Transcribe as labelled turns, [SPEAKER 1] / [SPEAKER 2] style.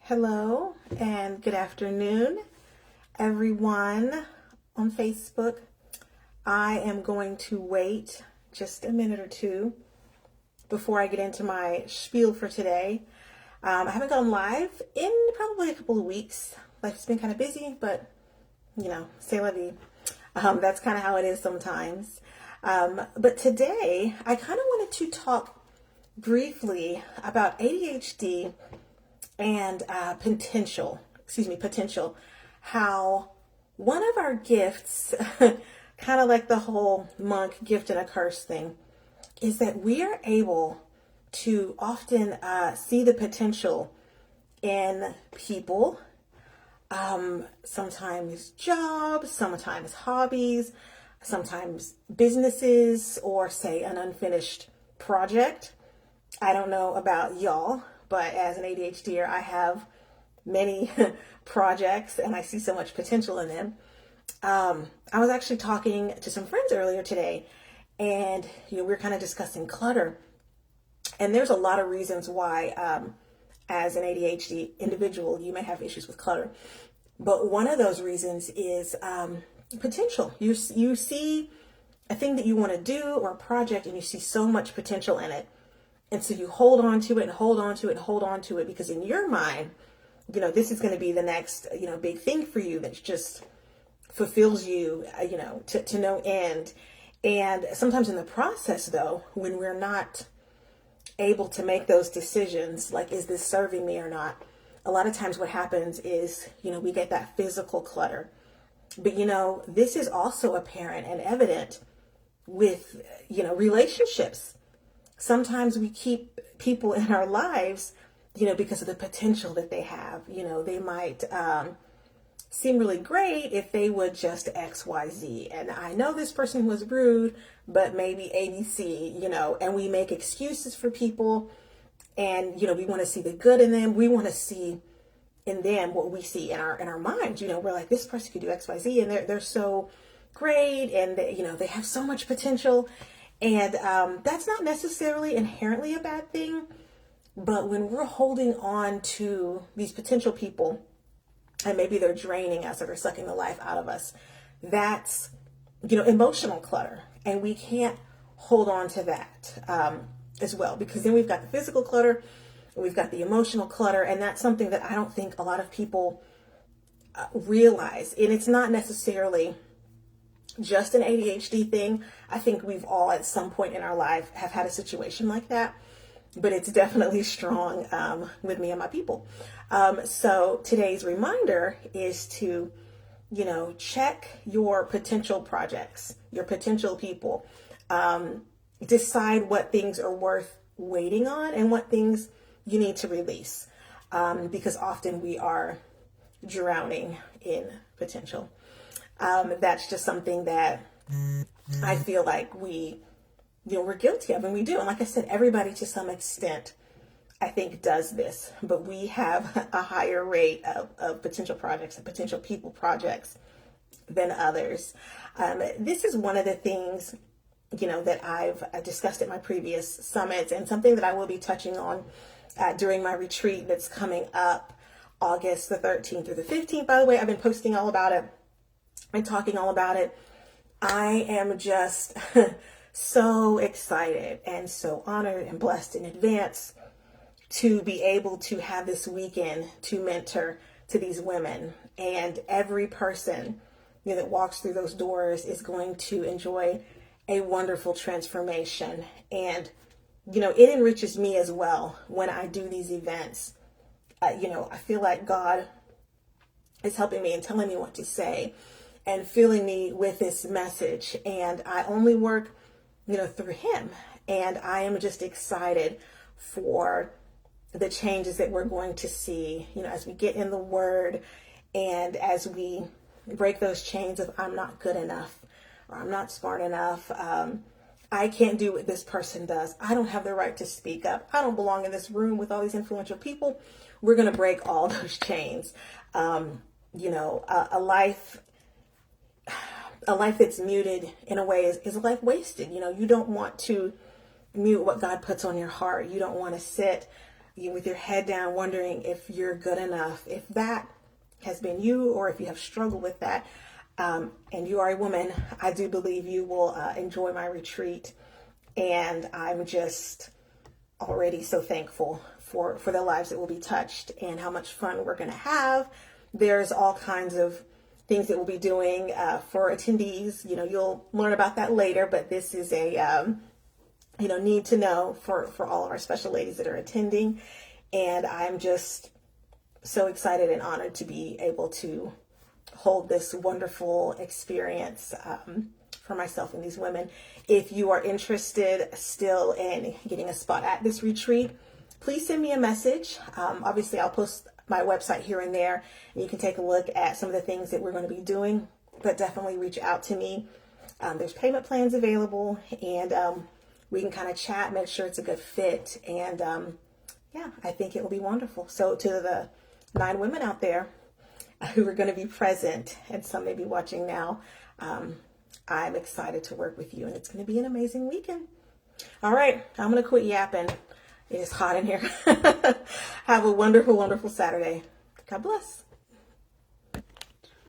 [SPEAKER 1] Hello and good afternoon, everyone on Facebook. I am going to wait just a minute or two before I get into my spiel for today. I haven't gone live in probably a couple of weeks. Life's been kind of busy, but c'est la vie. That's kind of how it is sometimes. But today, I kind of wanted to talk briefly about ADHD and potential, how one of our gifts, kind of like the whole monk gift and a curse thing, is that we are able to often see the potential in people, sometimes jobs, sometimes hobbies, sometimes businesses, or say an unfinished project. I don't know about y'all, but as an ADHDer, I have many projects and I see so much potential in them. I was actually talking to some friends earlier today, and we were kind of discussing clutter. And there's a lot of reasons why, as an ADHD individual, you may have issues with clutter. But one of those reasons is potential. You see a thing that you want to do or a project, and you see so much potential in it. And so you hold on to it and hold on to it and hold on to it because in your mind, this is going to be the next, big thing for you that just fulfills you, to no end. And sometimes in the process, though, when we're not able to make those decisions, like, is this serving me or not? A lot of times what happens is, we get that physical clutter. But, this is also apparent and evident with, relationships. Sometimes we keep people in our lives, because of the potential that they have. They might seem really great if they would just X, Y, Z. And I know this person was rude, but maybe ABC, and we make excuses for people. And, we want to see the good in them. We want to see in them what we see in our minds. We're like, this person could do X, Y, Z, and they're so great, and they have so much potential. And that's not necessarily inherently a bad thing, but when we're holding on to these potential people, and maybe they're draining us or they're sucking the life out of us, that's, emotional clutter. And we can't hold on to that as well, because then we've got the physical clutter, and we've got the emotional clutter, and that's something that I don't think a lot of people realize. And it's not necessarily just an ADHD thing. I think we've all at some point in our life have had a situation like that, but it's definitely strong with me and my people. So today's reminder is to, check your potential projects, your potential people, decide what things are worth waiting on and what things you need to release, because often we are drowning in potential. That's just something that I feel like we're guilty of, and we do. And like I said, everybody to some extent, I think, does this, but we have a higher rate of potential projects and potential people projects than others. This is one of the things, that I've discussed at my previous summits, and something that I will be touching on during my retreat that's coming up August the 13th through the 15th. By the way, I've been posting all about it and talking all about it. I am just so excited and so honored and blessed in advance to be able to have this weekend to mentor to these women. And every person that walks through those doors is going to enjoy a wonderful transformation. And, it enriches me as well when I do these events. I feel like God is helping me and telling me what to say and filling me with this message. And I only work, through Him. And I am just excited for the changes that we're going to see, as we get in the Word and as we break those chains of I'm not good enough or I'm not smart enough. I can't do what this person does. I don't have the right to speak up. I don't belong in this room with all these influential people. We're going to break all those chains. A life that's muted in a way is a life wasted. You don't want to mute what God puts on your heart. You don't want to sit, you with your head down, wondering if you're good enough, if that has been you, or if you have struggled with that, and you are a woman, I do believe you will enjoy my retreat. And I'm just already so thankful for the lives that will be touched and how much fun we're going to have. There's all kinds of things that we'll be doing for attendees. You know, you'll learn about that later, but this is a need to know for all of our special ladies that are attending. And I'm just so excited and honored to be able to hold this wonderful experience for myself and these women. If you are interested still in getting a spot at this retreat, please send me a message. Obviously, I'll post my website here and there, and you can take a look at some of the things that we're going to be doing, but definitely reach out to me. There's payment plans available, and we can kind of chat, make sure it's a good fit. And I think it will be wonderful. So to the 9 women out there who are going to be present, and some may be watching now, I'm excited to work with you, and it's going to be an amazing weekend. All right, I'm going to quit yapping. It is hot in here. Have a wonderful, wonderful Saturday. God bless.